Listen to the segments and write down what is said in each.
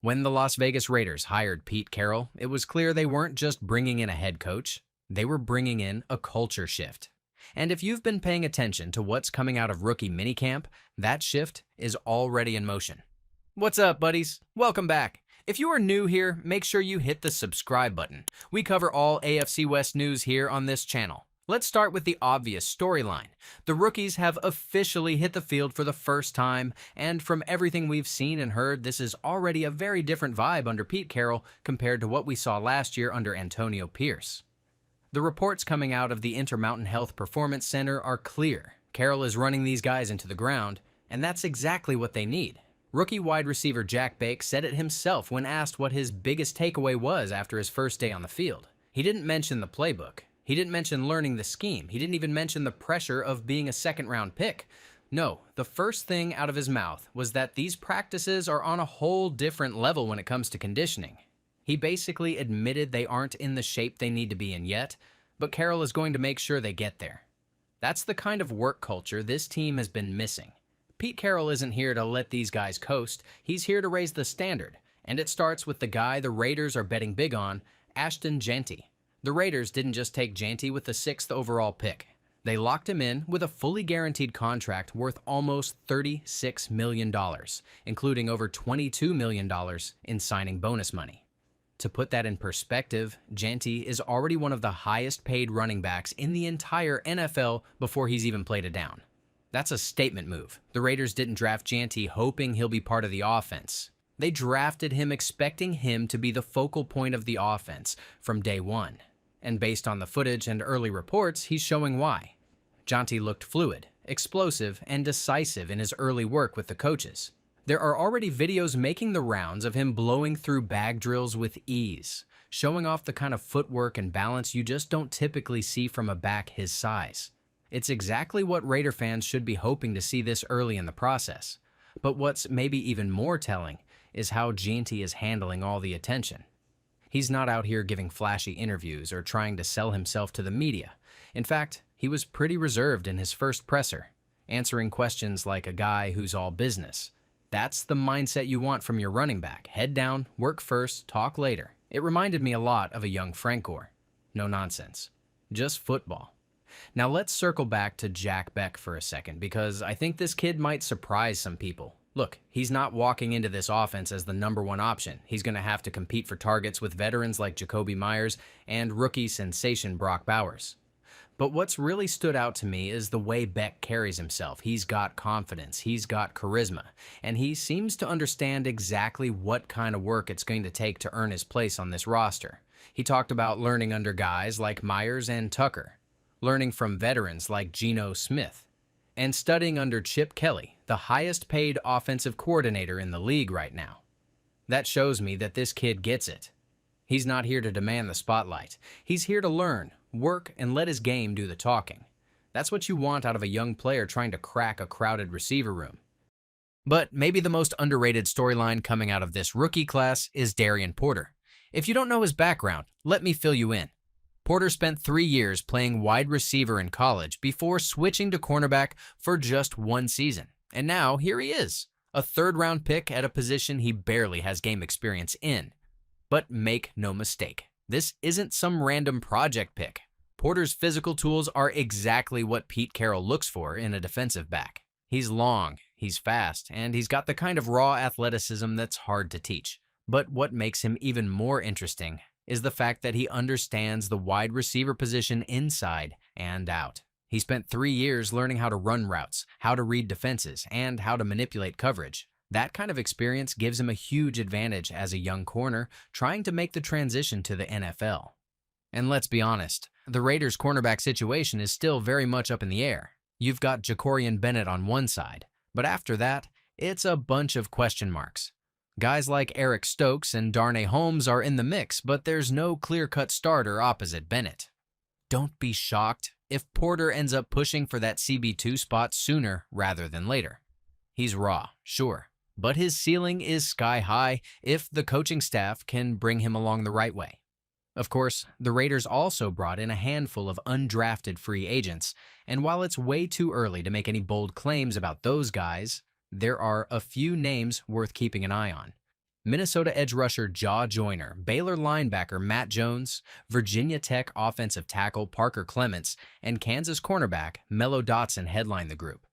When the Las Vegas Raiders hired Pete Carroll, it was clear they weren't just bringing in a head coach, they were bringing in a culture shift. And if you've been paying attention to what's coming out of rookie minicamp, that shift is already in motion. What's up, buddies? Welcome back. If you are new here, make sure you hit the subscribe button. We cover all AFC West news here on this channel. Let's start with the obvious storyline. The rookies have officially hit the field for the first time, and from everything we've seen and heard, this is already a very different vibe under Pete Carroll compared to what we saw last year under Antonio Pierce. The reports coming out of the Intermountain Health Performance Center are clear. Carroll is running these guys into the ground, and that's exactly what they need. Rookie wide receiver Jack Bech said it himself when asked what his biggest takeaway was after his first day on the field. He didn't mention the playbook. He didn't mention learning the scheme. He didn't even mention the pressure of being a second-round pick. No, the first thing out of his mouth was that these practices are on a whole different level when it comes to conditioning. He basically admitted they aren't in the shape they need to be in yet, but Carroll is going to make sure they get there. That's the kind of work culture this team has been missing. Pete Carroll isn't here to let these guys coast. He's here to raise the standard, and it starts with the guy the Raiders are betting big on, Ashton Jeanty. The Raiders didn't just take Janty with the 6th overall pick. They locked him in with a fully guaranteed contract worth almost $36 million, including over $22 million in signing bonus money. To put that in perspective, Janty is already one of the highest paid running backs in the entire NFL before he's even played a down. That's a statement move. The Raiders didn't draft Janty hoping he'll be part of the offense. They drafted him expecting him to be the focal point of the offense from day one. And based on the footage and early reports, he's showing why. Janty looked fluid, explosive, and decisive in his early work with the coaches. There are already videos making the rounds of him blowing through bag drills with ease, showing off the kind of footwork and balance you just don't typically see from a back his size. It's exactly what Raider fans should be hoping to see this early in the process. But what's maybe even more telling is how Janty is handling all the attention. He's not out here giving flashy interviews or trying to sell himself to the media. In fact, he was pretty reserved in his first presser, answering questions like a guy who's all business. That's the mindset you want from your running back. Head down, work first, talk later. It reminded me a lot of a young Frank Gore. No nonsense. Just football. Now let's circle back to Jack Bech for a second, because I think this kid might surprise some people. Look, he's not walking into this offense as the #1 option. He's going to have to compete for targets with veterans like Jakobi Meyers and rookie sensation Brock Bowers. But what's really stood out to me is the way Beck carries himself. He's got confidence, he's got charisma, and he seems to understand exactly what kind of work it's going to take to earn his place on this roster. He talked about learning under guys like Meyers and Tucker, learning from veterans like Geno Smith, and studying under Chip Kelly, the highest paid offensive coordinator in the league right now. That shows me that this kid gets it. He's not here to demand the spotlight. He's here to learn, work, and let his game do the talking. That's what you want out of a young player trying to crack a crowded receiver room. But maybe the most underrated storyline coming out of this rookie class is Darien Porter. If you don't know his background, let me fill you in. Porter spent 3 years playing wide receiver in college before switching to cornerback for just 1 season. And now, here he is, a 3rd-round pick at a position he barely has game experience in. But make no mistake, this isn't some random project pick. Porter's physical tools are exactly what Pete Carroll looks for in a defensive back. He's long, he's fast, and he's got the kind of raw athleticism that's hard to teach. But what makes him even more interesting is the fact that he understands the wide receiver position inside and out. He spent 3 years learning how to run routes, how to read defenses, and how to manipulate coverage. That kind of experience gives him a huge advantage as a young corner trying to make the transition to the NFL. And let's be honest, the Raiders' cornerback situation is still very much up in the air. You've got Jacorian Bennett on one side, but after that, it's a bunch of question marks. Guys like Eric Stokes and Darnay Holmes are in the mix, but there's no clear-cut starter opposite Bennett. Don't be shocked if Porter ends up pushing for that CB2 spot sooner rather than later. He's raw, sure, but his ceiling is sky high if the coaching staff can bring him along the right way. Of course, the Raiders also brought in a handful of undrafted free agents, and while it's way too early to make any bold claims about those guys, there are a few names worth keeping an eye on. Minnesota edge rusher Jaw Joyner, Baylor linebacker Matt Jones, Virginia Tech offensive tackle Parker Clements, and Kansas cornerback Mello Dotson headline the group.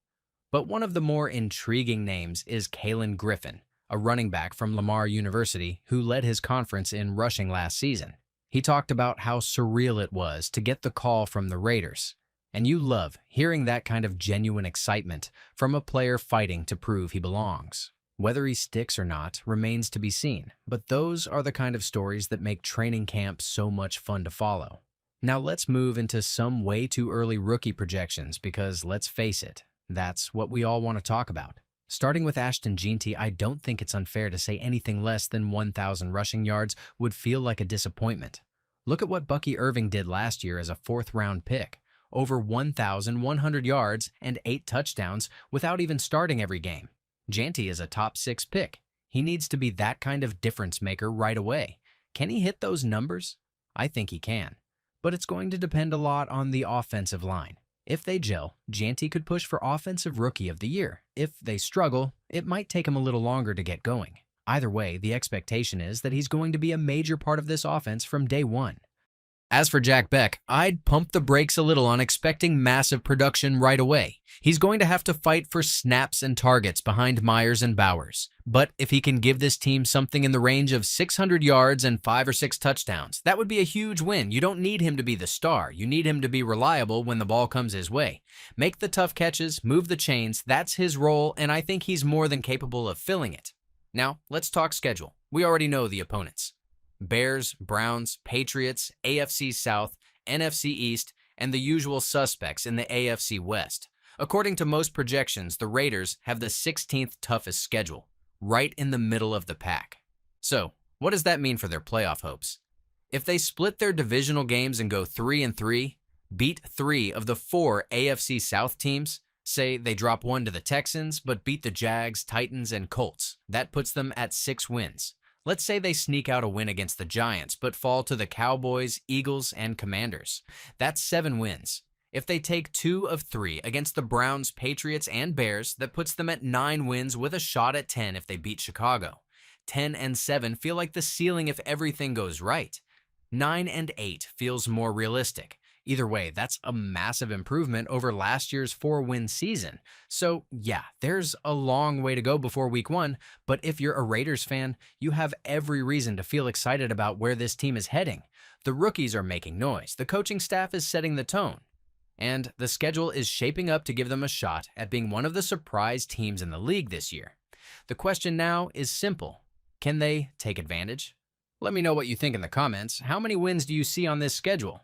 But one of the more intriguing names is Kalen Griffin, a running back from Lamar University who led his conference in rushing last season. He talked about how surreal it was to get the call from the Raiders. And you love hearing that kind of genuine excitement from a player fighting to prove he belongs. Whether he sticks or not remains to be seen, but those are the kind of stories that make training camp so much fun to follow. Now let's move into some way too early rookie projections because, let's face it, that's what we all want to talk about. Starting with Ashton Jeanty, I don't think it's unfair to say anything less than 1,000 rushing yards would feel like a disappointment. Look at what Bucky Irving did last year as a fourth-round pick. Over 1,100 yards and 8 touchdowns without even starting every game. Janty is a top 6 pick. He needs to be that kind of difference maker right away. Can he hit those numbers? I think he can. But it's going to depend a lot on the offensive line. If they gel, Janty could push for Offensive Rookie of the Year. If they struggle, it might take him a little longer to get going. Either way, the expectation is that he's going to be a major part of this offense from day one. As for Jack Bech, I'd pump the brakes a little on expecting massive production right away. He's going to have to fight for snaps and targets behind Myers and Bowers. But if he can give this team something in the range of 600 yards and 5 or 6 touchdowns, that would be a huge win. You don't need him to be the star. You need him to be reliable when the ball comes his way. Make the tough catches, move the chains. That's his role, and I think he's more than capable of filling it. Now, let's talk schedule. We already know the opponents. Bears, Browns, Patriots, AFC South, NFC East, and the usual suspects in the AFC West. According to most projections, the Raiders have the 16th toughest schedule, right in the middle of the pack. So, what does that mean for their playoff hopes? If they split their divisional games and go 3-3, beat 3 of the 4 AFC South teams, say they drop 1 to the Texans, but beat the Jags, Titans, and Colts, that puts them at 6 wins. Let's say they sneak out a win against the Giants, but fall to the Cowboys, Eagles, and Commanders. That's 7 wins. If they take 2 of 3 against the Browns, Patriots, and Bears, that puts them at 9 wins with a shot at 10 if they beat Chicago. 10-7 feel like the ceiling if everything goes right. 9-8 feels more realistic. Either way, that's a massive improvement over last year's 4-win season. So yeah, there's a long way to go before week 1, but if you're a Raiders fan, you have every reason to feel excited about where this team is heading. The rookies are making noise, the coaching staff is setting the tone, and the schedule is shaping up to give them a shot at being one of the surprise teams in the league this year. The question now is simple. Can they take advantage? Let me know what you think in the comments. How many wins do you see on this schedule?